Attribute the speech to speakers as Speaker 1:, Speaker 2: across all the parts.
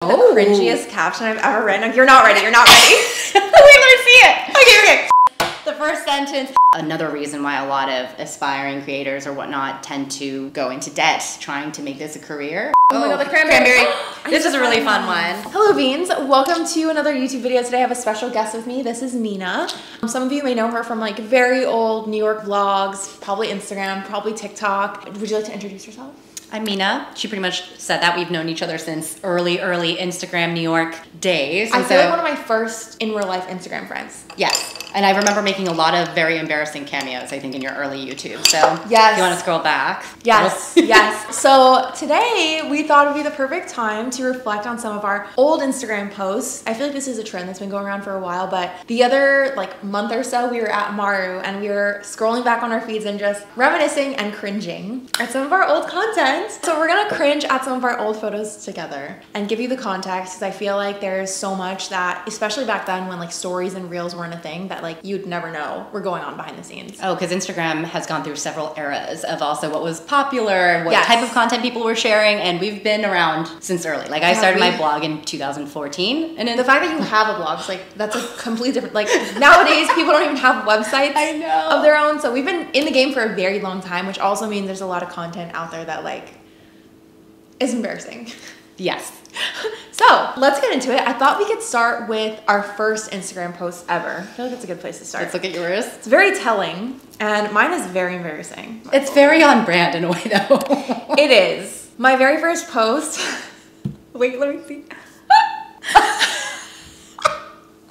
Speaker 1: the cringiest caption I've ever written. You're not ready. You're not ready.
Speaker 2: Wait, let me see it.
Speaker 1: Okay.
Speaker 2: The first sentence. Another reason why a lot of aspiring creators or whatnot tend to go into debt trying to make this a career.
Speaker 1: Oh my god, the cranberry.
Speaker 2: This is a really fun one.
Speaker 1: Hello Beans, welcome to another YouTube video. Today I have a special guest with me. This is Mina. Some of you may know her from like very old New York vlogs, probably Instagram, probably TikTok. Would you like to introduce yourself?
Speaker 2: I'm Mina. She pretty much said that. We've known each other since early Instagram New York days.
Speaker 1: I feel like one of my first in real life Instagram friends.
Speaker 2: Yes. And I remember making a lot of very embarrassing cameos, I think, in your early YouTube. So
Speaker 1: yes.
Speaker 2: If you want to scroll back.
Speaker 1: Yes, yes. So today we thought it would be the perfect time to reflect on some of our old Instagram posts. I feel like this is a trend that's been going around for a while, but the other like month or so we were at Maru and we were scrolling back on our feeds and just reminiscing and cringing at some of our old content. So we're gonna cringe at some of our old photos together and give you the context because I feel like there's so much that, especially back then when like stories and reels weren't a thing, that like you'd never know were going on behind the scenes.
Speaker 2: Oh, because Instagram has gone through several eras of also what was popular and what type of content people were sharing, and we've been around since early. Like I started my blog in 2014, and
Speaker 1: the fact that you have a blog is like, that's a completely different, like nowadays people don't even have websites of their own. So we've been in the game for a very long time, which also means there's a lot of content out there that like is embarrassing.
Speaker 2: Yes.
Speaker 1: So let's get into it. I thought we could start with our first Instagram post ever. I feel like that's a good place to start.
Speaker 2: Let's look at yours.
Speaker 1: It's very telling, and mine is very embarrassing.
Speaker 2: It's very on brand in a way, though.
Speaker 1: It is. My very first post. Wait, let me see.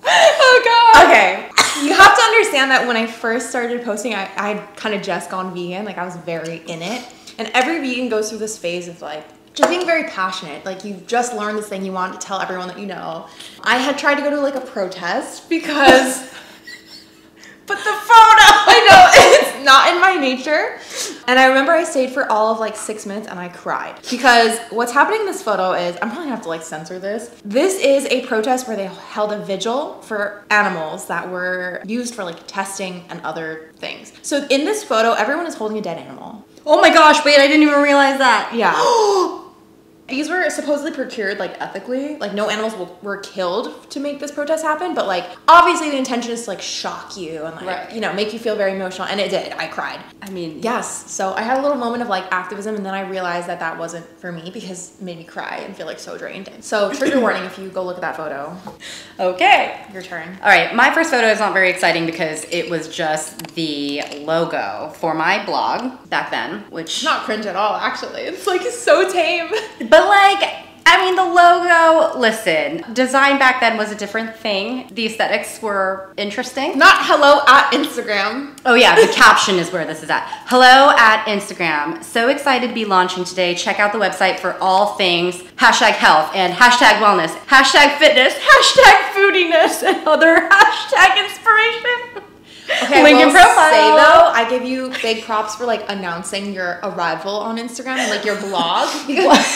Speaker 1: Oh god. Okay. You have to understand that when I first started posting, I kind of just gone vegan. Like I was very in it. And every vegan goes through this phase of like, just being very passionate. Like you've just learned this thing you want to tell everyone that you know. I had tried to go to like a protest because, but the photo, I know, it's not in my nature. And I remember I stayed for all of like 6 minutes and I cried because what's happening in this photo is, I'm probably gonna have to like censor this. This is a protest where they held a vigil for animals that were used for like testing and other things. So in this photo, everyone is holding a dead animal.
Speaker 2: Oh my gosh, wait, I didn't even realize that.
Speaker 1: Yeah. These were supposedly procured like ethically, like no animals were killed to make this protest happen, but like obviously the intention is to like shock you and like, you know, make you feel very emotional, and it did. I cried. I mean, yes. So I had a little moment of like activism, and then I realized that that wasn't for me because it made me cry and feel like so drained. So trigger warning if you go look at that photo.
Speaker 2: Okay.
Speaker 1: Your turn.
Speaker 2: All right, my first photo is not very exciting because it was just the logo for my blog back then, which...
Speaker 1: It's not cringe at all, actually. It's like so tame.
Speaker 2: But like, I mean, the logo, listen, design back then was a different thing. The aesthetics were interesting.
Speaker 1: Not hello at Instagram.
Speaker 2: Oh yeah, the caption is where this is at. Hello at Instagram. So excited to be launching today. Check out the website for all things #health and #wellness, #fitness, #foodiness, and other #inspiration.
Speaker 1: Okay,
Speaker 2: link in profile.
Speaker 1: Say though, I give you big props for like announcing your arrival on Instagram and like your blog. You're like,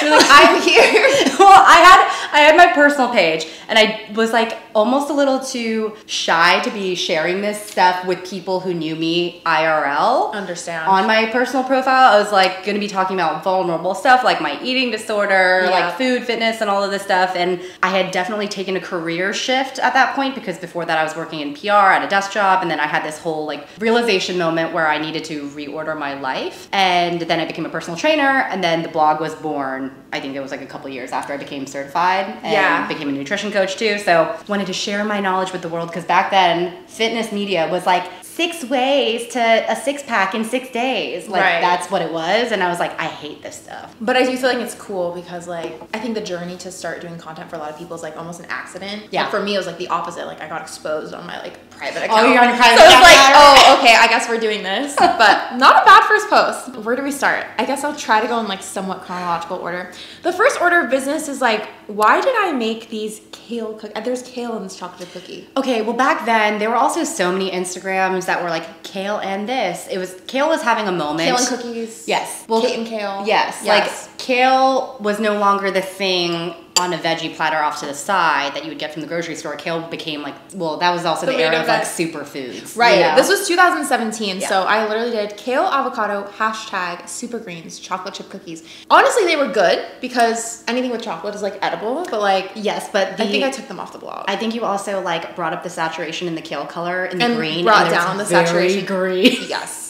Speaker 1: I'm here.
Speaker 2: Well, I had my personal page, and I was like almost a little too shy to be sharing this stuff with people who knew me IRL.
Speaker 1: Understand.
Speaker 2: On my personal profile, I was like going to be talking about vulnerable stuff like my eating disorder, like food, fitness, and all of this stuff. And I had definitely taken a career shift at that point because before that I was working in PR at a desk job, and then I had this whole like realization moment where I needed to reorder my life. And then I became a personal trainer, and then the blog was born. I think it was like a couple years after I became certified and became a nutrition coach too. So wanted to share my knowledge with the world because back then fitness media was like 6 ways to a six-pack in 6 days. Like that's what it was. And I was like, I hate this stuff.
Speaker 1: But I do feel like it's cool because like, I think the journey to start doing content for a lot of people is like almost an accident. Yeah. Like for me, it was like the opposite. Like I got exposed on my like private account.
Speaker 2: Oh, you're on your private
Speaker 1: account.
Speaker 2: So
Speaker 1: it's like, oh, okay, I guess we're doing this. But not a bad first post. Where do we start? I guess I'll try to go in like somewhat chronological order. The first order of business is like, why did I make these kale cookies? There's kale in this chocolate cookie.
Speaker 2: Okay, well back then, there were also so many Instagrams that were like kale and this. Kale was having a moment.
Speaker 1: Kale and cookies.
Speaker 2: Yes. Well,
Speaker 1: Kate and kale.
Speaker 2: Yes. Like kale was no longer the thing on a veggie platter off to the side that you would get from the grocery store. Kale became like, well, that was also the era of like superfoods.
Speaker 1: Right.
Speaker 2: You know?
Speaker 1: This was 2017. So I literally did kale, avocado, hashtag super greens, chocolate chip cookies. Honestly, they were good because anything with chocolate is like edible, but like,
Speaker 2: yes, but
Speaker 1: I think I took them off the blog.
Speaker 2: I think you also like brought up the saturation in the kale color in the green.
Speaker 1: Brought down the saturation.
Speaker 2: Green.
Speaker 1: Yes.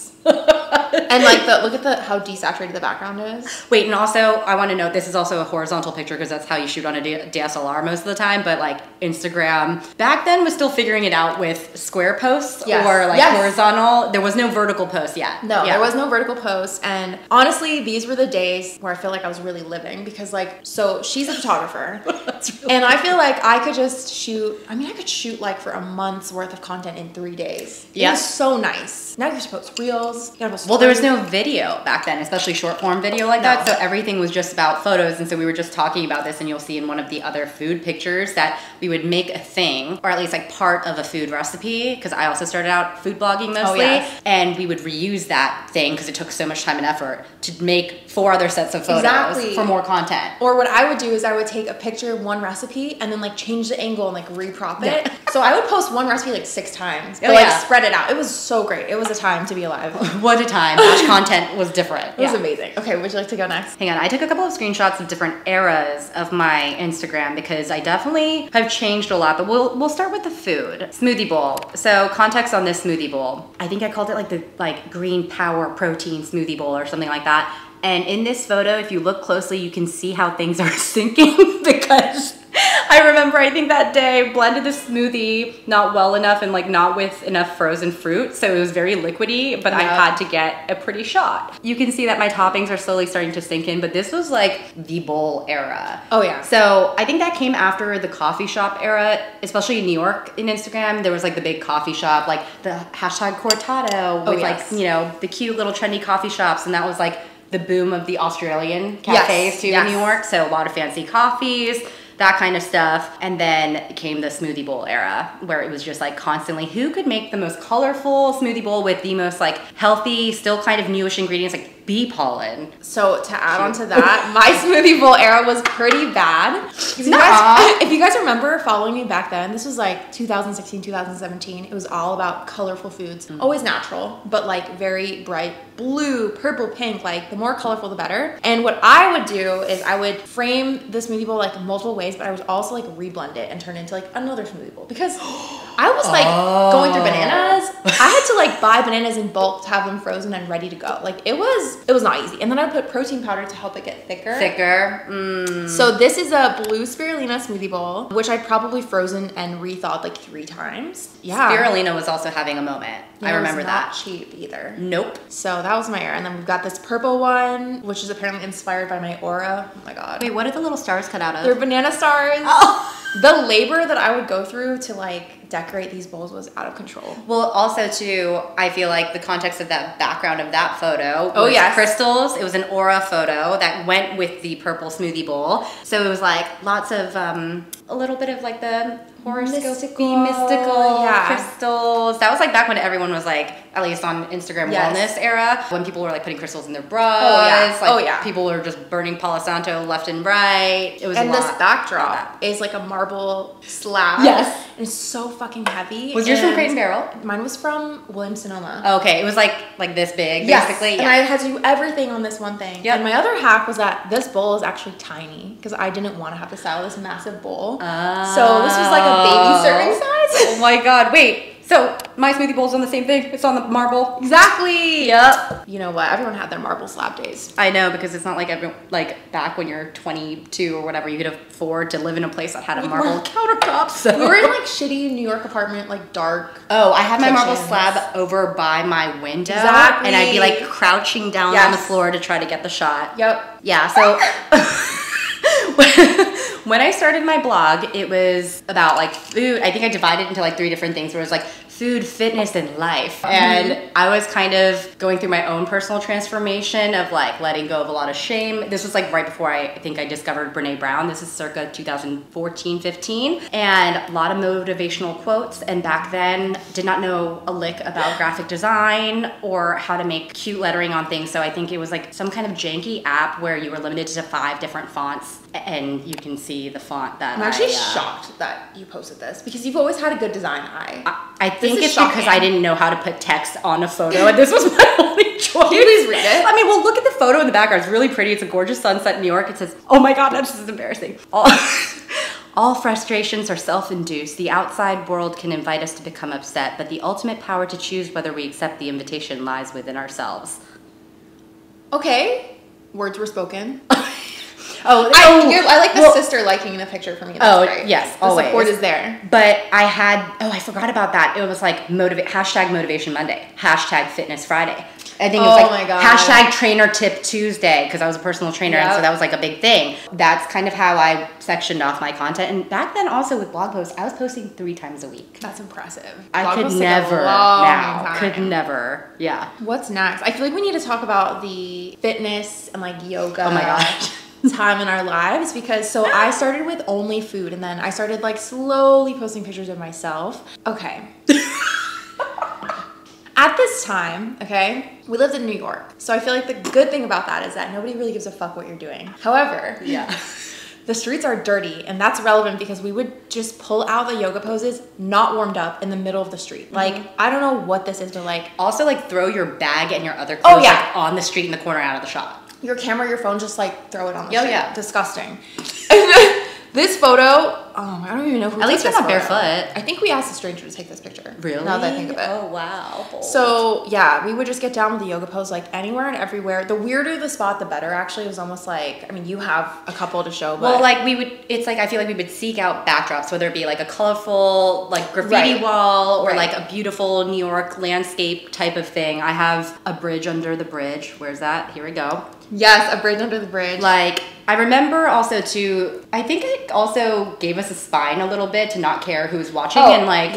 Speaker 1: And like look at how desaturated the background is.
Speaker 2: Wait, and also I want to note this is also a horizontal picture because that's how you shoot on a DSLR most of the time. But like Instagram back then was still figuring it out with square posts or like horizontal. There was no vertical post yet.
Speaker 1: No, there was no vertical post. And honestly, these were the days where I feel like I was really living because like, so she's a photographer and I feel like I could just shoot. I mean, I could shoot like for a month's worth of content in 3 days. It was so nice. Now you have to post reels.
Speaker 2: Well, there was no video back then, especially short form video like that. So everything was just about photos. And so we were just talking about this, and you'll see in one of the other food pictures that we would make a thing, or at least like part of a food recipe, because I also started out food blogging mostly. And we would reuse that thing because it took so much time and effort to make 4 other sets of photos for more content.
Speaker 1: Or what I would do is I would take a picture of one recipe and then like change the angle and like re-crop it. So I would post one recipe like 6 times, but like spread it out. It was so great. It was a time to be alive.
Speaker 2: What a time. Batch content was different.
Speaker 1: It was amazing. Okay, would you like to go next?
Speaker 2: Hang on, I took a couple of screenshots of different eras of my Instagram because I definitely have changed a lot, but we'll start with the food. Smoothie bowl. So context on this smoothie bowl. I think I called it like the green power protein smoothie bowl or something like that. And in this photo, if you look closely, you can see how things are sinking because I remember, I think that day blended the smoothie not well enough and like not with enough frozen fruit. So it was very liquidy, but I had to get a pretty shot. You can see that my toppings are slowly starting to sink in, but this was like the bowl era.
Speaker 1: Oh yeah.
Speaker 2: So I think that came after the coffee shop era, especially in New York in Instagram. There was like the big coffee shop, like the hashtag cortado with like, you know, the cute little trendy coffee shops. And that was like the boom of the Australian cafes too in New York. So a lot of fancy coffees, that kind of stuff. And then came the smoothie bowl era where it was just like constantly who could make the most colorful smoothie bowl with the most like healthy, still kind of newish ingredients like bee pollen.
Speaker 1: So to add on to that, my smoothie bowl era was pretty bad. If you guys remember following me back then, this was like 2016, 2017. It was all about colorful foods, always natural, but like very bright blue, purple, pink, like the more colorful, the better. And what I would do is I would frame the smoothie bowl like multiple ways, but I would also like reblend it and turn it into like another smoothie bowl because I was like going through bananas. I had to like buy bananas in bulk to have them frozen and ready to go. Like it was not easy. And then I put protein powder to help it get thicker. So this is a blue spirulina smoothie bowl, which I'd probably frozen and rethawed like 3 times. Yeah.
Speaker 2: Spirulina was also having a moment. I remember that.
Speaker 1: Not cheap either.
Speaker 2: Nope.
Speaker 1: So that was my era. And then we've got this purple one, which is apparently inspired by my aura. Oh my God.
Speaker 2: Wait, what are the little stars cut out of?
Speaker 1: They're banana stars.
Speaker 2: Oh.
Speaker 1: The labor that I would go through to like decorate these bowls was out of control.
Speaker 2: Well, also too, I feel like the context of that background of that photo was crystals. It was an aura photo that went with the purple smoothie bowl. So it was like lots of a little bit of like the horoscope mystical crystals. That was like back when everyone was like, at least on Instagram wellness era, when people were like putting crystals in their bras. People were just burning Palo Santo left and right. It was
Speaker 1: and this backdrop is like a marble slab.
Speaker 2: Yes.
Speaker 1: And it's so fucking heavy.
Speaker 2: Was yours from Crate and Barrel?
Speaker 1: Mine was from Williams-Sonoma.
Speaker 2: Okay, it was like this big, basically.
Speaker 1: And I had to do everything on this one thing. And my other hack was that this bowl is actually tiny because I didn't want to have to style this massive bowl. So this was like a baby serving size.
Speaker 2: Oh my God, wait. So my smoothie bowl's on the same thing. It's on the marble.
Speaker 1: Exactly. Yep. You know what? Everyone had their marble slab days.
Speaker 2: I know, because it's not like back when you're 22 or whatever, you could afford to live in a place that had a marble countertop. So
Speaker 1: we were in like shitty New York apartment, like dark.
Speaker 2: Oh, I had my marble slab over by my window.
Speaker 1: Exactly.
Speaker 2: And I'd be like crouching down on the floor to try to get the shot.
Speaker 1: Yep.
Speaker 2: Yeah. So. When I started my blog, it was about like food. I think I divided it into like 3 different things where it was like food, fitness, and life. And I was kind of going through my own personal transformation of like letting go of a lot of shame. This was like right before I think I discovered Brene Brown. This is circa 2014, 15. And a lot of motivational quotes. And back then, did not know a lick about graphic design or how to make cute lettering on things. So I think it was like some kind of janky app where you were limited to 5 different fonts. And you can see the font that
Speaker 1: I'm actually shocked that you posted this because you've always had a good design eye.
Speaker 2: I think it's shocking. Because I didn't know how to put text on a photo, and this was my only choice. Can you please read it? I mean, well, look at the photo in the background. It's really pretty. It's a gorgeous sunset in New York. It says, oh my God, that's just embarrassing. All frustrations are self-induced. The outside world can invite us to become upset, but the ultimate power to choose whether we accept the invitation lies within ourselves.
Speaker 1: Okay. Words were spoken.
Speaker 2: I
Speaker 1: like the sister liking the picture for me. That's great.
Speaker 2: Yes,
Speaker 1: the
Speaker 2: always.
Speaker 1: support is there.
Speaker 2: But I forgot about that. It was like hashtag Motivation Monday, hashtag Fitness Friday. I think it was like hashtag Trainer Tip Tuesday because I was a personal trainer, and so that was like a big thing. That's kind of how I sectioned off my content. And back then, also with blog posts, I was posting 3 times a week.
Speaker 1: That's impressive.
Speaker 2: I could never now. Could never. Yeah.
Speaker 1: What's next? I feel like we need to talk about the fitness and like yoga.
Speaker 2: Oh my gosh.
Speaker 1: Time in our lives because I started with only food and then I started like slowly posting pictures of myself. Okay. At this time, okay, we lived in New York. So I feel like the good thing about that is that nobody really gives a fuck what you're doing. However, the streets are dirty, and that's relevant because we would just pull out the yoga poses not warmed up in the middle of the street. Like, I don't know what this is, but like...
Speaker 2: Also, like, throw your bag and your other clothes like, on the street in the corner out of the shop.
Speaker 1: Your camera, your phone, just like throw it on the street.
Speaker 2: Yeah.
Speaker 1: Disgusting. This photo, I don't even know who
Speaker 2: At least
Speaker 1: took
Speaker 2: we're
Speaker 1: this
Speaker 2: not
Speaker 1: photo.
Speaker 2: barefoot.
Speaker 1: I think we asked a stranger to take this picture.
Speaker 2: Really?
Speaker 1: Now that I think of it.
Speaker 2: Oh, wow. Bold.
Speaker 1: So, yeah, we would just get down with the yoga pose like anywhere and everywhere. The weirder the spot, the better, actually. It was almost like, I mean, you have a couple to show, but...
Speaker 2: Well, like, it's like, I feel like we would seek out backdrops, whether it be like a colorful, like, graffiti wall or like a beautiful New York landscape type of thing. I have a bridge under the bridge. Where's that? Here we go.
Speaker 1: Yes, a bridge under the bridge.
Speaker 2: Like, I remember also too, I think it also gave us a spine a little bit to not care who's watching. And like,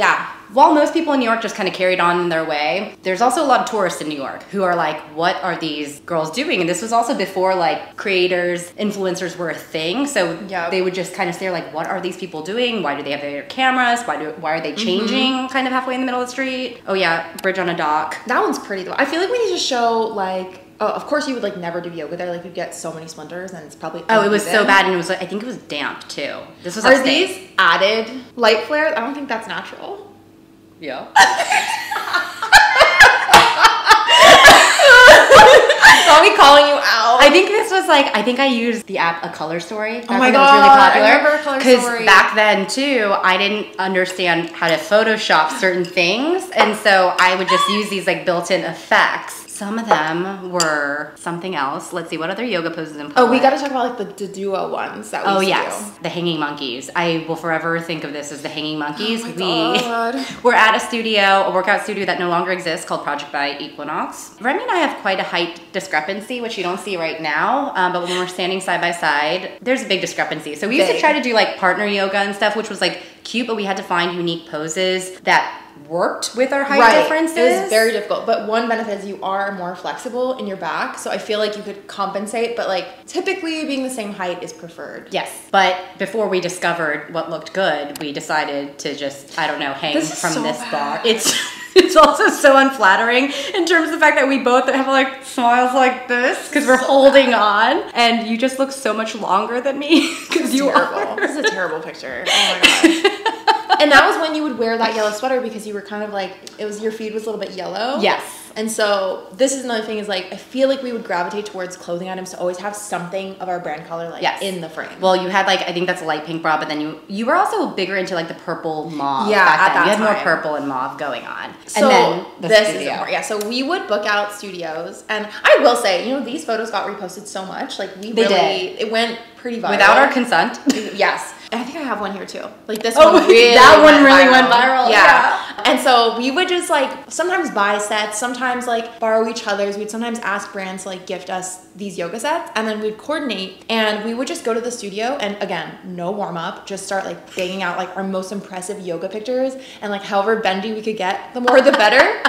Speaker 2: while most people in New York just kind of carried on their way, there's also a lot of tourists in New York who are like, what are these girls doing? And this was also before like creators, influencers were a thing. So they would just kind of stare like, what are these people doing? Why do they have their cameras? Why are they changing kind of halfway in the middle of the street? Oh yeah, bridge on a dock.
Speaker 1: That one's pretty though. I feel like we need to show like, of course you would like never do yoga there. Like you'd get so many splinters and it's probably
Speaker 2: it was so bad, and it was I think it was damp too. This was
Speaker 1: Are these added light flares? I don't think that's natural.
Speaker 2: Yeah.
Speaker 1: Saw me calling you out.
Speaker 2: I think this was like, I think I used the app A Color Story.
Speaker 1: Oh my God,
Speaker 2: was really popular.
Speaker 1: I remember A Color Story.
Speaker 2: Because back then too, I didn't understand how to Photoshop certain things. And so I would just use these like built-in effects. Some of them were something else. Let's see, what other yoga poses in public?
Speaker 1: Oh, we got to talk about like the duo ones that we used to do.
Speaker 2: The hanging monkeys. I will forever think of this as the hanging monkeys.
Speaker 1: Oh my God.
Speaker 2: We're at a studio, a workout studio that no longer exists called Project by Equinox. Remy and I have quite a height discrepancy, which you don't see right now. But when we're standing side by side, there's a big discrepancy. So we used to try to do like partner yoga and stuff, which was like cute, but we had to find unique poses that worked with our height differences.
Speaker 1: It was very difficult, but one benefit is you are more flexible in your back, so I feel like you could compensate, but like typically being the same height is preferred.
Speaker 2: Yes, but before we discovered what looked good, we decided to just, I don't know, hang from this bar. It's also so unflattering in terms of the fact that we both have like smiles like this because we're holding on, and you just look so much longer than me because you are.
Speaker 1: This is a terrible picture. Oh my gosh. And that was when you would wear that yellow sweater because you were kind of like, your feed was a little bit yellow.
Speaker 2: Yes.
Speaker 1: And so this is another thing is like, I feel like we would gravitate towards clothing items to always have something of our brand color like in the frame.
Speaker 2: Well, you had like, I think that's a light pink bra, but then you were also bigger into like the purple mauve.
Speaker 1: Yeah,
Speaker 2: back then.
Speaker 1: You
Speaker 2: had more purple and mauve going on.
Speaker 1: So
Speaker 2: and then
Speaker 1: this is important. So we would book out studios, and I will say, you know, these photos got reposted so much. Like it went pretty viral.
Speaker 2: Without our consent.
Speaker 1: Yes. And I think I have one here too. Like this one really
Speaker 2: that one really went viral.
Speaker 1: Yeah. And so we would just like sometimes buy sets, sometimes like borrow each other's. We'd sometimes ask brands to like gift us these yoga sets, and then we'd coordinate and we would just go to the studio and again, no warm up, just start like banging out like our most impressive yoga pictures, and like however bendy we could get, the more the better.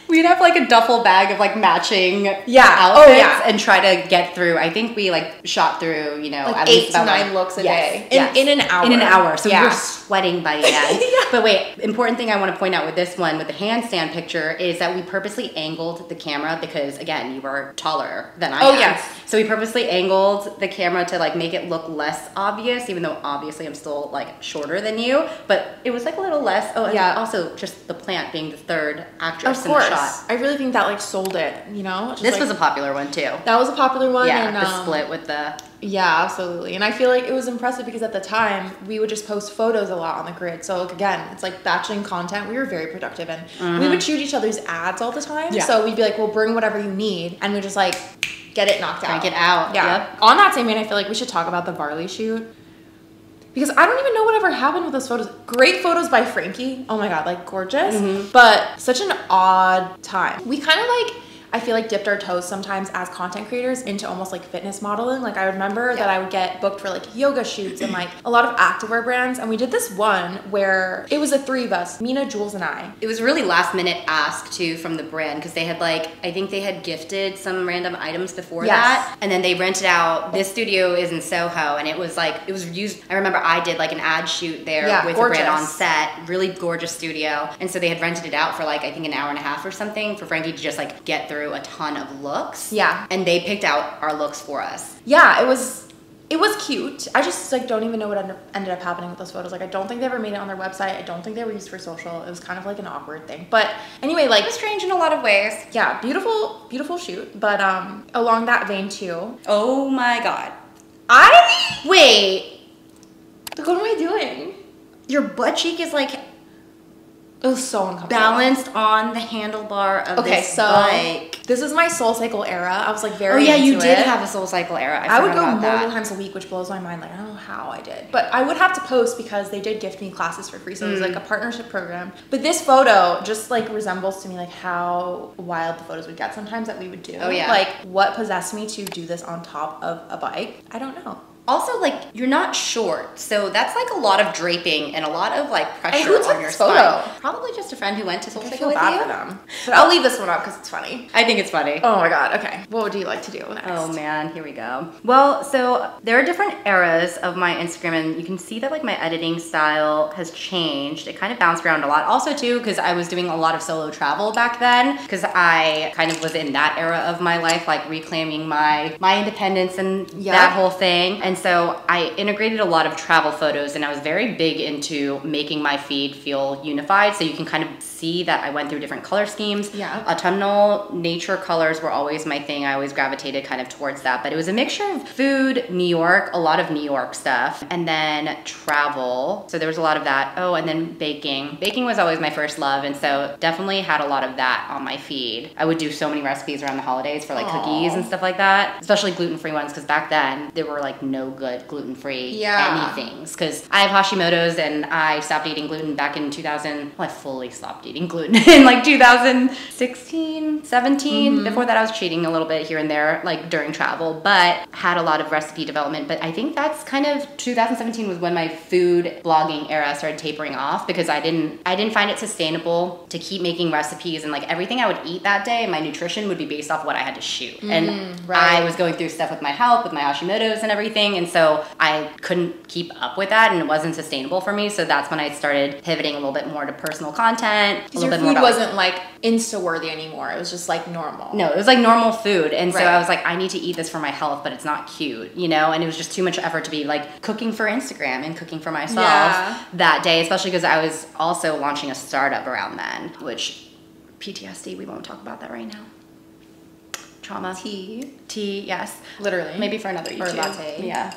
Speaker 2: We'd have like a duffel bag of like matching
Speaker 1: outfits
Speaker 2: and try to get through. I think we like shot through, you know,
Speaker 1: like
Speaker 2: at
Speaker 1: 8
Speaker 2: least
Speaker 1: to 9 looks a day
Speaker 2: in
Speaker 1: an hour.
Speaker 2: In an hour. So we were sweating by the end.
Speaker 1: Yeah.
Speaker 2: But wait, important thing I want to point out with this one, with the handstand picture, is that we purposely angled the camera because again, you were taller than I am.
Speaker 1: Yes.
Speaker 2: So we purposely angled the camera to like make it look less obvious, even though obviously I'm still like shorter than you, but it was like a little less. Oh, and also just the plant being the third actress in the shot.
Speaker 1: I really think that like sold it, you know?
Speaker 2: This was a popular one too.
Speaker 1: That was a popular one.
Speaker 2: Yeah,
Speaker 1: and,
Speaker 2: the split with the...
Speaker 1: Yeah, absolutely. And I feel like it was impressive because at the time we would just post photos a lot on the grid. So like, again, it's like batching content. We were very productive and we would shoot each other's ads all the time. Yeah. So we'd be like, well, bring whatever you need. And we just like get it knocked out.
Speaker 2: Crank it out.
Speaker 1: Yeah. Yep. On that same vein, I feel like we should talk about the Varley shoot. Because I don't even know whatever happened with those photos. Great photos by Frankie. Oh my God, like gorgeous. But such an odd time. We kind of like, I feel like dipped our toes sometimes as content creators into almost like fitness modeling. Like I remember that I would get booked for like yoga shoots and like a lot of activewear brands. And we did this one where it was the 3 of us, Mina, Jules, and I.
Speaker 2: It was a really last minute ask too from the brand because they had like, I think they had gifted some random items before that. And then they rented out, this studio is in Soho and it was like, it was used, I remember I did like an ad shoot there with the brand on set, really gorgeous studio. And so they had rented it out for like, I think an hour and a half or something for Frankie to just like get through a ton of looks.
Speaker 1: Yeah.
Speaker 2: And they picked out our looks for us.
Speaker 1: Yeah, it was cute. I just like don't even know what ended up happening with those photos. Like I don't think they ever made it on their website. I don't think they were used for social. It was kind of like an awkward thing. But anyway, like it
Speaker 2: was strange in a lot of ways.
Speaker 1: Yeah, beautiful shoot. But along that vein too.
Speaker 2: Oh my God.
Speaker 1: Wait. What am I doing?
Speaker 2: Your butt cheek is like
Speaker 1: it was so uncomfortable.
Speaker 2: Balanced on the handlebar of this bike.
Speaker 1: This is my SoulCycle era. I was like very
Speaker 2: Oh yeah, you
Speaker 1: into
Speaker 2: did
Speaker 1: it.
Speaker 2: have a SoulCycle era.
Speaker 1: I would go multiple times a week, which blows my mind. Like I don't know how I did. But I would have to post because they did gift me classes for free. So it was like a partnership program. But this photo just like resembles to me like how wild the photos would get sometimes that we would do.
Speaker 2: Oh yeah.
Speaker 1: Like what possessed me to do this on top of a bike? I don't know.
Speaker 2: Also, like, you're not short, so that's like a lot of draping and a lot of like pressure on your
Speaker 1: spine.
Speaker 2: Probably just a friend who went to SoulCycle with you.
Speaker 1: For them. But I'll leave this one up because it's funny.
Speaker 2: I think it's funny.
Speaker 1: Oh my God. Okay. What would you like to do next?
Speaker 2: Oh man, here we go. Well, so there are different eras of my Instagram, and you can see that like my editing style has changed. It kind of bounced around a lot. Also too, because I was doing a lot of solo travel back then, because I kind of was in that era of my life, like reclaiming my independence and that whole thing. And so I integrated a lot of travel photos, and I was very big into making my feed feel unified. So you can kind of see that I went through different color schemes.
Speaker 1: Yeah.
Speaker 2: Autumnal nature colors were always my thing. I always gravitated kind of towards that. But it was a mixture of food, New York, a lot of New York stuff, and then travel. So there was a lot of that. Oh, and then baking. Baking was always my first love, and so definitely had a lot of that on my feed. I would do so many recipes around the holidays for like cookies and stuff like that, especially gluten-free ones, because back then there were like no good gluten-free anythings, because I have Hashimoto's and I stopped eating gluten back in 2000. Well, I fully stopped eating gluten in like 2016, 17. Before that I was cheating a little bit here and there, like during travel, but had a lot of recipe development. But I think that's kind of 2017 was when my food blogging era started tapering off, because I didn't find it sustainable to keep making recipes, and like everything I would eat that day, my nutrition would be based off what I had to shoot. And I was going through stuff with my health, with my Hashimoto's and everything, and so I couldn't keep up with that, and it wasn't sustainable for me. So that's when I started pivoting a little bit more to personal content.
Speaker 1: Because your food wasn't like Insta-worthy anymore. It was just like normal.
Speaker 2: No, it was like normal food. And so I was like, I need to eat this for my health, but it's not cute, you know? And it was just too much effort to be like cooking for Instagram and cooking for myself that day, especially because I was also launching a startup around then, which PTSD, we won't talk about that right now. Trauma. Tea, yes.
Speaker 1: Literally.
Speaker 2: Maybe for another YouTube.
Speaker 1: Or latte.
Speaker 2: Yeah.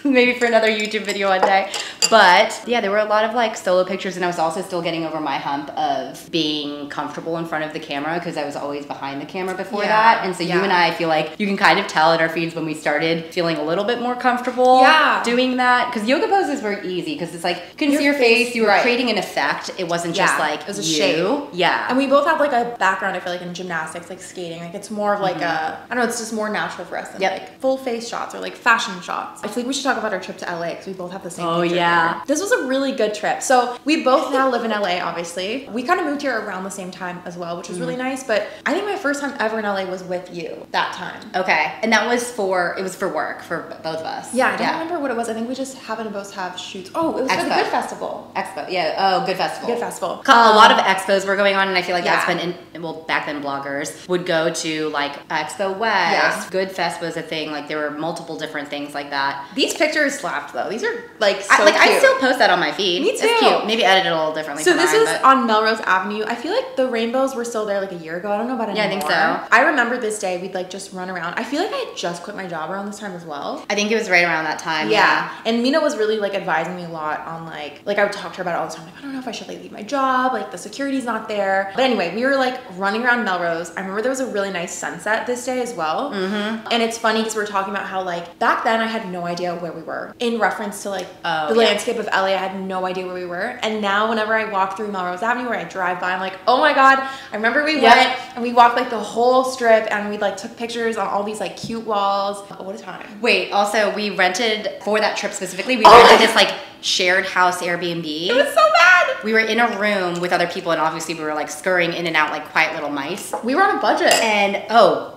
Speaker 2: maybe for another YouTube video one day. But yeah, there were a lot of like solo pictures, and I was also still getting over my hump of being comfortable in front of the camera because I was always behind the camera before that. And so you and I feel like you can kind of tell in our feeds when we started feeling a little bit more comfortable doing that. Because yoga poses were easy because it's like you can see your face, you were creating an effect. It wasn't just like it was a shape. Yeah.
Speaker 1: And we both have like a background, I feel like, in gymnastics, like skating. Like it's more of like I don't know, it's just more natural for us than like full face shots or like fashion shots. I feel like we should talk about our trip to LA because we both have the same picture here. This was a really good trip. So we both now live in LA, obviously. We kind of moved here around the same time as well, which was really nice. But I think my first time ever in LA was with you that time.
Speaker 2: Okay. And that was for work for both of us.
Speaker 1: Yeah, I don't remember what it was. I think we just happened to both have shoots. Oh, it was for the Good Festival.
Speaker 2: Expo. Yeah. Oh, Good Festival.
Speaker 1: Good Festival.
Speaker 2: A lot of expos were going on, and I feel like that's been well, back then bloggers would go to like Expo West. Good Fest was a thing. Like there were multiple different things like that.
Speaker 1: These pictures slapped though. These are like so
Speaker 2: cute. I still post that on my feed.
Speaker 1: Me too.
Speaker 2: It's cute. Maybe edited a little differently.
Speaker 1: So this is on Melrose Avenue. I feel like the rainbows were still there like a year ago. I don't know about anymore.
Speaker 2: Yeah, I think so.
Speaker 1: I remember this day we'd like just run around. I feel like I had just quit my job around this time as well.
Speaker 2: I think it was right around that time.
Speaker 1: Yeah. And Mina was really like advising me a lot on like I would talk to her about it all the time. Like, I don't know if I should like leave my job. Like the security's not there. But anyway, we were like running around Melrose. I remember there was a really nice sunset this day as well. And it's funny because we were talking about how like back then I had no idea where we were in reference to like the landscape of LA. I had no idea where we were. And now whenever I walk through Melrose Avenue or I drive by, I'm like, oh my God. I remember we went and we walked like the whole strip and we like took pictures on all these like cute walls. Oh, what a time.
Speaker 2: Wait, also we rented for that trip specifically, we rented this like shared house Airbnb.
Speaker 1: It was so bad.
Speaker 2: We were in a room with other people and obviously we were like scurrying in and out like quiet little mice.
Speaker 1: We were on a budget.
Speaker 2: And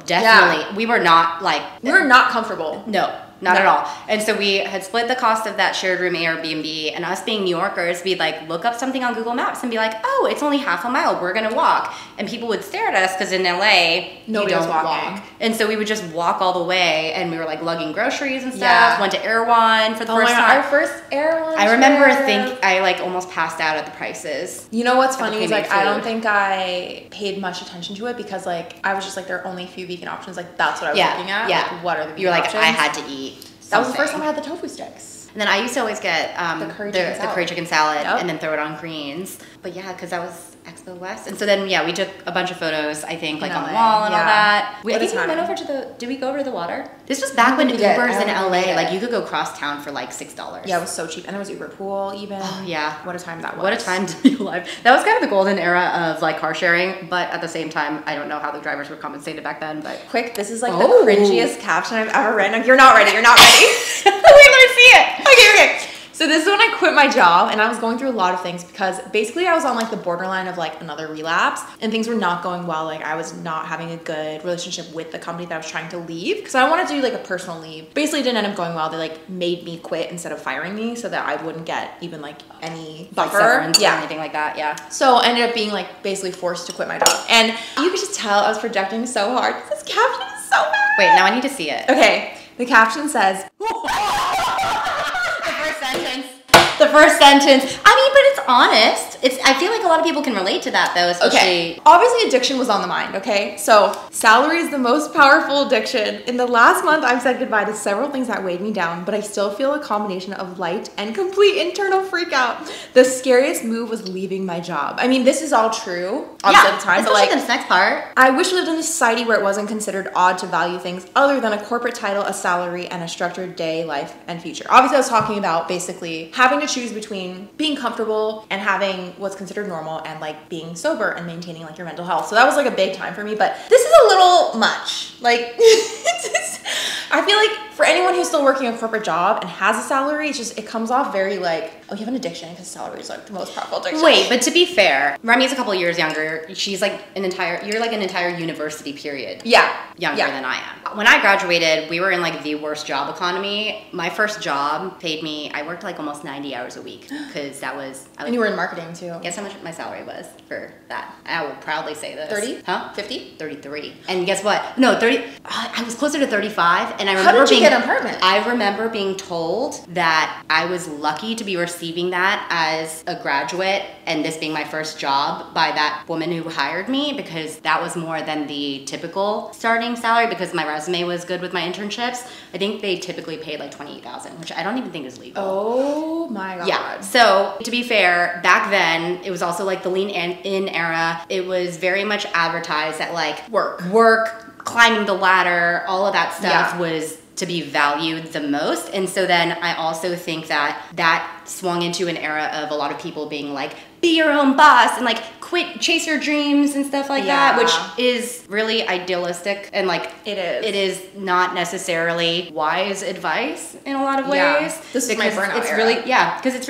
Speaker 2: definitely. We were not like...
Speaker 1: We were not comfortable.
Speaker 2: No. Not at all. And so we had split the cost of that shared room Airbnb, and us being New Yorkers, we'd like look up something on Google Maps and be like, oh, it's only half a mile, we're gonna walk. And people would stare at us because in LA,
Speaker 1: nobody was walking.
Speaker 2: And so we would just walk all the way, and we were like lugging groceries and stuff, went to Erewhon for the first time.
Speaker 1: Our first Erewhon
Speaker 2: I remember I like almost passed out at the prices.
Speaker 1: You know what's funny is like I don't think I paid much attention to it because like I was just like there are only a few vegan options, like that's what I was looking at.
Speaker 2: Yeah.
Speaker 1: Like, what are the vegan
Speaker 2: You're like,
Speaker 1: options?
Speaker 2: I had to eat.
Speaker 1: That was the first time I had the tofu sticks.
Speaker 2: And then I used to always get the curry chicken salad and then throw it on greens. But yeah, because that was Expo West. And so then, we took a bunch of photos, I think, like on the wall and all that. I think we went over to did we go over to the water? This was back when Ubers in LA, like you could go cross town for like $6.
Speaker 1: Yeah, it was so cheap. And there was Uber Pool even.
Speaker 2: Oh, yeah.
Speaker 1: What a time that was.
Speaker 2: What a time to be alive. That was kind of the golden era of like car sharing. But at the same time, I don't know how the drivers were compensated back then. But
Speaker 1: quick, this is like the cringiest caption I've ever read. No, you're not ready. You're not ready.
Speaker 2: Wait, let me see it.
Speaker 1: Okay. So this is when I quit my job and I was going through a lot of things because basically I was on like the borderline of like another relapse and things were not going well. Like I was not having a good relationship with the company that I was trying to leave because I wanted to do like a personal leave. Basically it didn't end up going well. They like made me quit instead of firing me so that I wouldn't get even like any buffer.
Speaker 2: Or anything like that, yeah.
Speaker 1: So I ended up being like basically forced to quit my job. And you could just tell I was projecting so hard. This caption is so bad.
Speaker 2: Wait, now I need to see it.
Speaker 1: Okay, the caption says...
Speaker 2: The first sentence. I mean, but it's honest. I feel like a lot of people can relate to that though, especially.
Speaker 1: Okay. Obviously addiction was on the mind, okay? So salary is the most powerful addiction. In the last month, I've said goodbye to several things that weighed me down, but I still feel a combination of light and complete internal freak out. The scariest move was leaving my job. I mean, this is all true, obviously at the time, but like
Speaker 2: this next part.
Speaker 1: I wish we lived in a society where it wasn't considered odd to value things other than a corporate title, a salary, and a structured day, life, and future. Obviously, I was talking about basically having to choose between being comfortable and having what's considered normal and like being sober and maintaining like your mental health. So that was like a big time for me, but this is a little much. Like, I feel like for anyone who's still working a corporate job and has a salary, it's just, it comes off very like, oh, you have an addiction because salary is like the most powerful addiction.
Speaker 2: Wait, but to be fair, Remy's a couple years younger. She's like you're like an entire university period.
Speaker 1: Yeah.
Speaker 2: Younger than I am. When I graduated, we were in like the worst job economy. My first job paid me, I worked like almost 90 hours a week because that was...
Speaker 1: And you were in marketing too.
Speaker 2: Guess how much my salary was for that? I will proudly say this.
Speaker 1: 30?
Speaker 2: Huh?
Speaker 1: 50?
Speaker 2: 33. And guess what? No, 30. I was closer to 35 and I remember being
Speaker 1: get an apartment.
Speaker 2: I remember being told that I was lucky to be receiving that as a graduate and this being my first job by that woman who hired me, because that was more than the typical starting salary because my resume was good with my internships. I think they typically paid like $28,000, which I don't even think is legal.
Speaker 1: Oh my God.
Speaker 2: Yeah. So to be fair, back then it was also like the lean in era. It was very much advertised that like work, climbing the ladder, all of that stuff was to be valued the most. And so then I also think that that swung into an era of a lot of people being like, be your own boss and like quit, chase your dreams and stuff like that, which is really idealistic and like it is not necessarily wise advice in a lot of ways.
Speaker 1: This is my burnout
Speaker 2: it's
Speaker 1: era.
Speaker 2: really because it's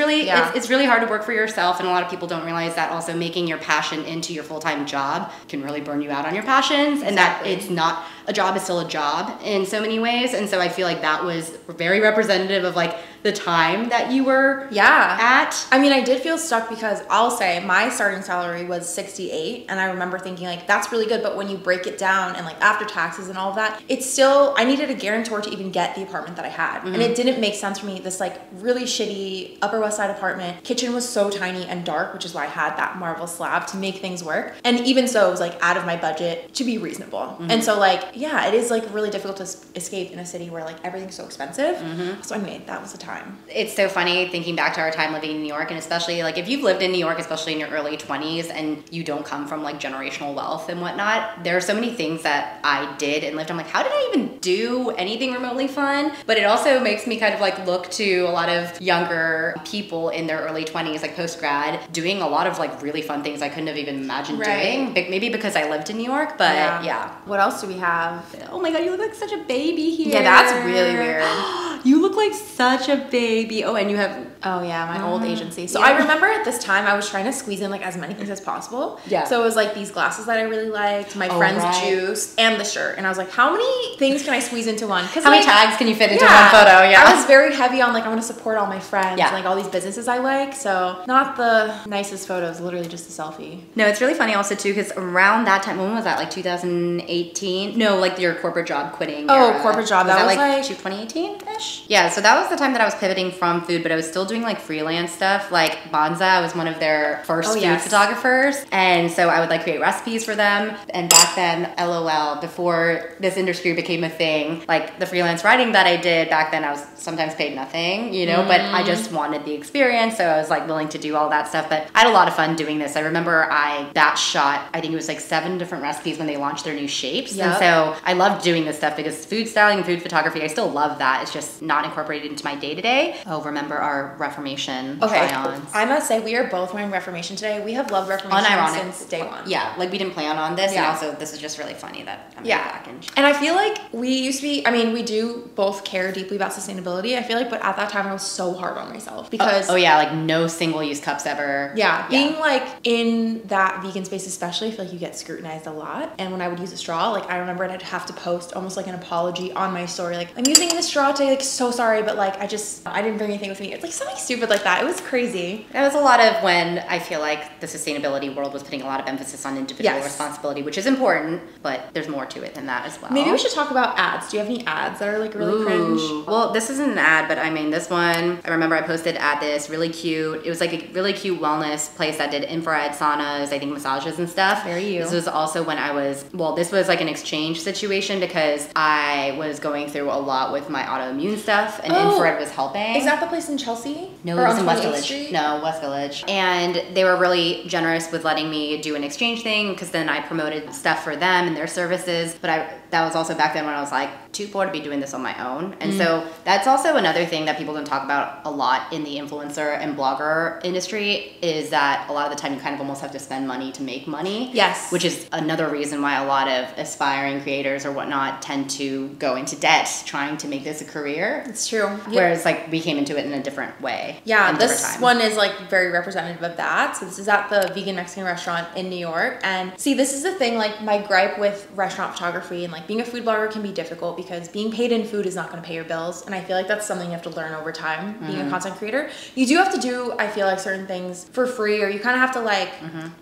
Speaker 2: really hard to work for yourself, and a lot of people don't realize that also making your passion into your full-time job can really burn you out on your passions, and that it's not a job is still a job in so many ways. And so I feel like that was very representative of like the time that you were at.
Speaker 1: I mean, I did feel stuck because I'll say my starting salary was 68, and I remember thinking like that's really good, but when you break it down and like after taxes and all of that, it's still, I needed a guarantor to even get the apartment that I had. And it didn't make sense for me. This like really shitty Upper West Side apartment, kitchen was so tiny and dark, which is why I had that marble slab to make things work. And even so, it was like out of my budget to be reasonable. And so like, yeah, it is like really difficult to escape in a city where like everything's so expensive. So anyway, that was the time.
Speaker 2: It's so funny thinking back to our time living in New York, and especially like if you've lived in New York, especially in your early 20s, and you don't come from like generational wealth and whatnot, there are so many things that I did and lived. I'm like, how did I even do anything remotely fun? But it also makes me kind of like look to a lot of younger people in their early 20s, like post-grad, doing a lot of like really fun things I couldn't have even imagined doing. Maybe because I lived in New York, but yeah.
Speaker 1: What else do we have?
Speaker 2: Oh my God, you look like such a baby here.
Speaker 1: Yeah, that's really weird.
Speaker 2: You look like such a baby. Oh, and you have...
Speaker 1: Oh yeah, my old agency. So I remember at this time I was trying to squeeze in like as many things as possible. Yeah. So it was like these glasses that I really liked, my friend's juice, and the shirt. And I was like, how many things can I squeeze into one?
Speaker 2: How many tags can you fit into one photo? Yeah.
Speaker 1: I was very heavy on like I want to support all my friends and like all these businesses I like. So not the nicest photos, literally just a selfie.
Speaker 2: No, it's really funny also too because around that time, when was that? Like 2018? No, like your corporate job quitting.
Speaker 1: Oh, corporate job.
Speaker 2: That was like 2018-ish? Yeah, so that was the time that I was pivoting from food, but I was still doing like freelance stuff. Like Bonza, I was one of their first food photographers, and so I would like create recipes for them. And back then, LOL, before this industry became a thing, like the freelance writing that I did back then, I was sometimes paid nothing, you know, but I just wanted the experience, so I was like willing to do all that stuff. But I had a lot of fun doing this. I remember I batch shot, I think it was like 7 different recipes when they launched their new shapes. And so I loved doing this stuff because food styling and food photography, I still love that. It's just not incorporated into my day-to-day. Oh, remember our Reformation try-ons.
Speaker 1: I must say, we are both wearing Reformation today. We have loved Reformation since day one.
Speaker 2: Yeah, like we didn't plan on this, and also this is just really funny that I'm back in.
Speaker 1: And I feel like we used to be, I mean, we do both care deeply about sustainability, I feel like, but at that time I was so hard on myself because...
Speaker 2: Oh yeah, like no single-use cups ever.
Speaker 1: Yeah, being like in that vegan space especially, I feel like you get scrutinized a lot. And when I would use a straw, like I remember I'd have to post almost like an apology on my story, like, I'm using this straw today, like so sorry, but like I didn't bring anything with me. It's like something stupid like that. It was crazy.
Speaker 2: That was a lot of when I feel like the sustainability world was putting a lot of emphasis on individual responsibility, which is important, but there's more to it than that as well.
Speaker 1: Maybe we should talk about ads. Do you have any ads that are like really cringe?
Speaker 2: Well, this isn't an ad, but I mean this one, I remember I posted at this really cute, it was like a really cute wellness place that did infrared saunas, I think massages and stuff.
Speaker 1: Very you.
Speaker 2: This was also when I was, well, this was like an exchange situation because I was going through a lot with my autoimmune stuff and infrared was helping.
Speaker 1: Is that the place in Chelsea?
Speaker 2: No, it was in West Village. No, West Village. And they were really generous with letting me do an exchange thing because then I promoted stuff for them and their services. But that was also back then when I was like too poor to be doing this on my own. And so that's also another thing that people don't talk about a lot in the influencer and blogger industry is that a lot of the time you kind of almost have to spend money to make money.
Speaker 1: Yes.
Speaker 2: Which is another reason why a lot of aspiring creators or whatnot tend to go into debt trying to make this a career.
Speaker 1: It's true.
Speaker 2: Whereas like we came into it in a different way.
Speaker 1: Yeah, this one is like very representative of that. So this is at the vegan Mexican restaurant in New York. And see, this is the thing, like my gripe with restaurant photography and like like being a food blogger can be difficult because being paid in food is not going to pay your bills. And I feel like that's something you have to learn over time, being a content creator. You do have to do, I feel like, certain things for free, or you kind of have to like,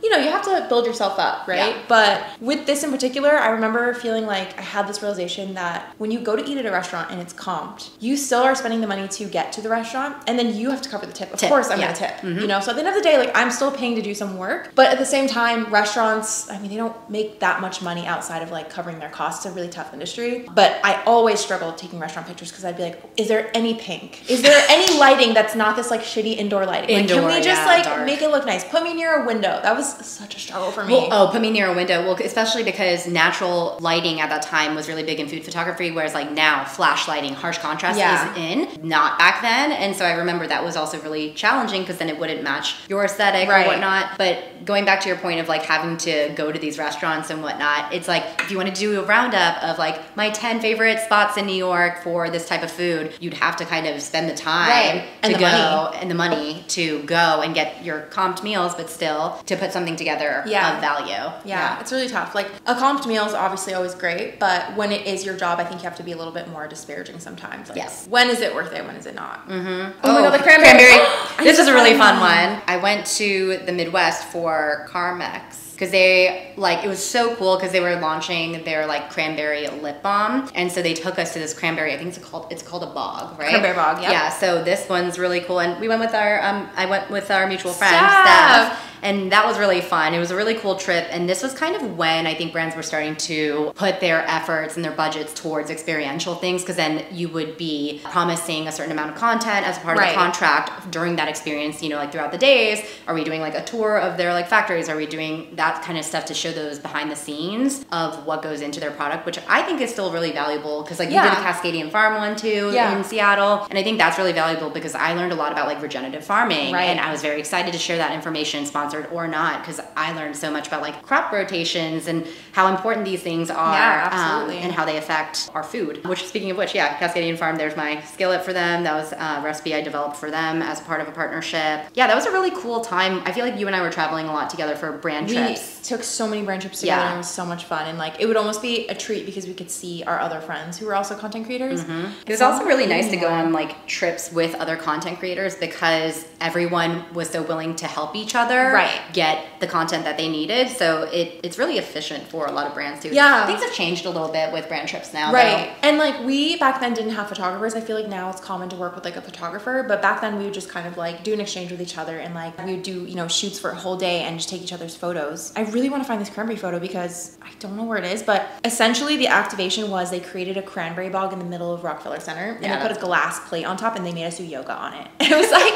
Speaker 1: you know, you have to build yourself up, right? Yeah. But with this in particular, I remember feeling like I had this realization that when you go to eat at a restaurant and it's comped, you still are spending the money to get to the restaurant, and then you have to cover the tip. Of course I'm going to tip, you know? So at the end of the day, like I'm still paying to do some work, but at the same time, restaurants, I mean, they don't make that much money outside of like covering their costs. It's a really tough industry. But I always struggled taking restaurant pictures because I'd be like, is there any pink? Is there any lighting that's not this like shitty indoor lighting? Like, can we just like dark. Make it look nice? Put me near a window. That was such a struggle for me.
Speaker 2: Well, put me near a window. Well, especially because natural lighting at that time was really big in food photography, whereas like now flash lighting, harsh contrast is in, not back then. And so I remember that was also really challenging because then it wouldn't match your aesthetic or whatnot. But going back to your point of like having to go to these restaurants and whatnot, it's like if you want to do a roundup of like my 10 favorite spots in New York for this type of food, you'd have to kind of spend the time to go and the money to go and get your comped meals, but still to put something together of value.
Speaker 1: Yeah, it's really tough. Like a comped meal is obviously always great, but when it is your job, I think you have to be a little bit more disparaging sometimes. Like, when is it worth it? When is it not? Oh my God, the cranberry.
Speaker 2: This is a really fun one. I went to the Midwest for Carmex. Because they, like, it was so cool because they were launching their, like, cranberry lip balm. And so they took us to this cranberry, I think it's called a bog, right?
Speaker 1: Cranberry bog,
Speaker 2: Yeah, so this one's really cool. And we went with I went with our mutual friend, Steph. And that was really fun. It was a really cool trip. And this was kind of when I think brands were starting to put their efforts and their budgets towards experiential things, because then you would be promising a certain amount of content as a part of the contract during that experience, you know, like throughout the days. Are we doing like a tour of their like factories? Are we doing that kind of stuff to show those behind the scenes of what goes into their product, which I think is still really valuable because like you did a Cascadian Farm one too in Seattle. And I think that's really valuable because I learned a lot about like regenerative farming and I was very excited to share that information, sponsored or not, because I learned so much about like crop rotations and how important these things are and how they affect our food. Which, speaking of which, Cascadian Farm, there's my skillet for them. That was a recipe I developed for them as part of a partnership. Yeah, that was a really cool time. I feel like you and I were traveling a lot together for brand trips.
Speaker 1: Took so many brand trips together and it was so much fun, and like it would almost be a treat because we could see our other friends who were also content creators.
Speaker 2: It was also really nice to go on like trips with other content creators because everyone was so willing to help each other get the content that they needed. So it's really efficient for a lot of brands too.
Speaker 1: Yeah,
Speaker 2: things have changed a little bit with brand trips now.
Speaker 1: And like we back then didn't have photographers. I feel like now it's common to work with like a photographer, but back then we would just kind of like do an exchange with each other, and like we would do, you know, shoots for a whole day and just take each other's photos. I really want to find this cranberry photo because I don't know where it is, but essentially the activation was they created a cranberry bog in the middle of Rockefeller Center and they put a glass plate on top and they made us do yoga on it. It was like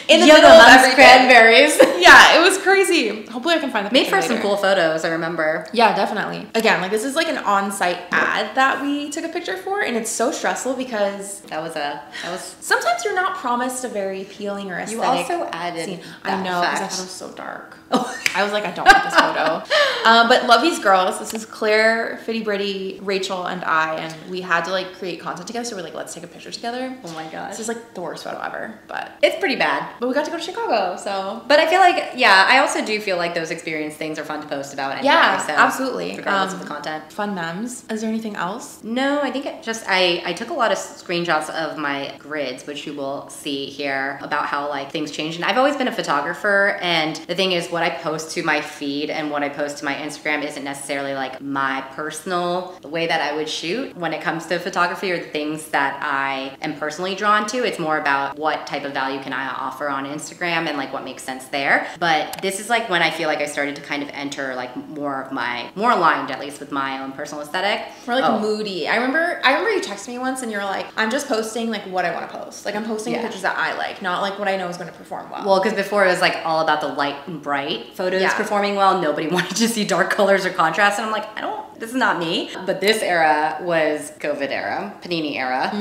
Speaker 1: in the middle of everything.
Speaker 2: Cranberries.
Speaker 1: Yeah, it was crazy. Hopefully I can find the picture
Speaker 2: Made for some cool photos, I remember.
Speaker 1: Yeah, definitely. Again, like this is like an on-site ad that we took a picture for, and it's so stressful because
Speaker 2: that was
Speaker 1: sometimes you're not promised a very appealing or aesthetic.
Speaker 2: You also added
Speaker 1: scene. I know, because I thought it was so dark. I was like, I don't want this photo. But love these girls. This is Claire, Fitty Britty, Rachel, and I, and we had to like create content together. So we're like, let's take a picture together.
Speaker 2: Oh my god,
Speaker 1: this is like the worst photo ever, but
Speaker 2: it's pretty bad.
Speaker 1: But we got to go to Chicago, so.
Speaker 2: But I feel like, I also do feel like those experience things are fun to post about anyway.
Speaker 1: Yeah,
Speaker 2: so
Speaker 1: absolutely.
Speaker 2: Regardless of the content.
Speaker 1: Fun memes. Is there anything else?
Speaker 2: No, I think I took a lot of screenshots of my grids, which you will see here, about how like things change. And I've always been a photographer, and the thing is, what I post to my feed and what I post to my Instagram isn't necessarily like my personal way that I would shoot when it comes to photography or the things that I am personally drawn to. It's more about what type of value can I offer on Instagram and like what makes sense there. But this is like when I feel like I started to kind of enter like more aligned at least with my own personal aesthetic.
Speaker 1: More like moody. I remember you texted me once and you're like, I'm just posting like what I want to post. Like I'm posting pictures that I like, not like what I know is going to perform well.
Speaker 2: Well, because before it was like all about the light and bright photos performing well. Nobody wanted to see dark colors or contrast, and I'm like, this is not me. But this era was COVID era, Panini era.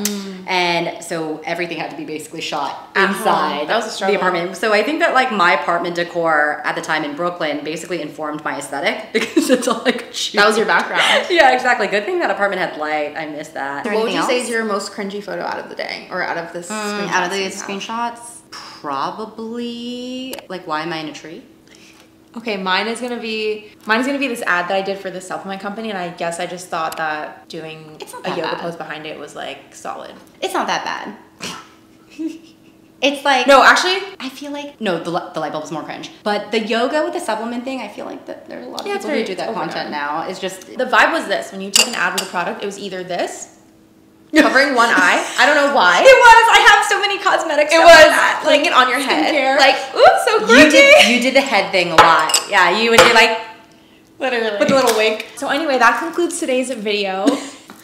Speaker 2: And so everything had to be basically shot inside the apartment. So I think that like my apartment decor at the time in Brooklyn basically informed my aesthetic because it's all like shoot.
Speaker 1: That was your background.
Speaker 2: Yeah, exactly. Good thing that apartment had light. I missed that.
Speaker 1: What would you say is your most cringy photo out of the day, or out of this
Speaker 2: out of these screenshots? Probably like, why am I in a tree?
Speaker 1: Okay, mine is gonna be this ad that I did for the supplement company, and I guess I just thought that doing a yoga pose behind it was like solid.
Speaker 2: It's not that bad. It's like,
Speaker 1: no, actually,
Speaker 2: I feel like, no, the light bulb is more cringe. But the yoga with the supplement thing, I feel like that there's a lot of people who do that content now. It's just,
Speaker 1: the vibe was this. When you took an ad with a product, it was either this, covering one eye. I don't know why.
Speaker 2: It was. I have so many cosmetics.
Speaker 1: It was putting it on your head. Like, ooh, so cringy.
Speaker 2: You did the head thing a lot. Yeah, you would do like,
Speaker 1: literally. With a little wink. So anyway, that concludes today's video.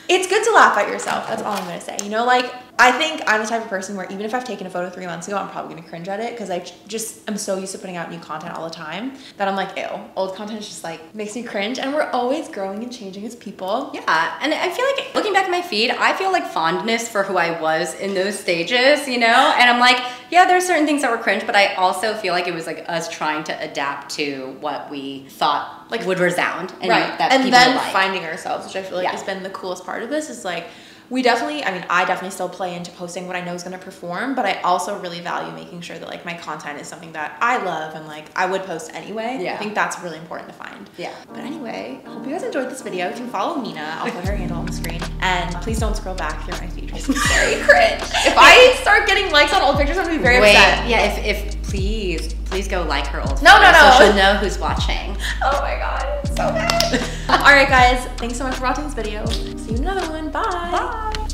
Speaker 1: It's good to laugh at yourself. That's all I'm gonna say. You know, like, I think I'm the type of person where even if I've taken a photo 3 months ago, I'm probably gonna cringe at it because I just am so used to putting out new content all the time that I'm like, ew, old content is just like makes me cringe, and we're always growing and changing as people.
Speaker 2: Yeah, and I feel like looking back at my feed, I feel like fondness for who I was in those stages, you know? And I'm like, yeah, there's certain things that were cringe, but I also feel like it was like us trying to adapt to what we thought like would resound, and that
Speaker 1: and
Speaker 2: people
Speaker 1: then
Speaker 2: like.
Speaker 1: Finding ourselves, which I feel like has been the coolest part of this. Is like, I definitely still play into posting what I know is going to perform, but I also really value making sure that like my content is something that I love and like I would post anyway.
Speaker 2: Yeah.
Speaker 1: I think that's really important to find.
Speaker 2: Yeah.
Speaker 1: But anyway, I hope you guys enjoyed this video. You can follow Mina. I'll put her handle on the screen. And please don't scroll back through my feed. It's very cringe. If I start getting likes on old pictures, I'm going to be very upset.
Speaker 2: Yeah, if please go like her old
Speaker 1: No.
Speaker 2: so she'll know who's watching.
Speaker 1: Oh my god, it's so bad. Alright guys, thanks so much for watching this video. See you in another one. Bye.
Speaker 2: Bye.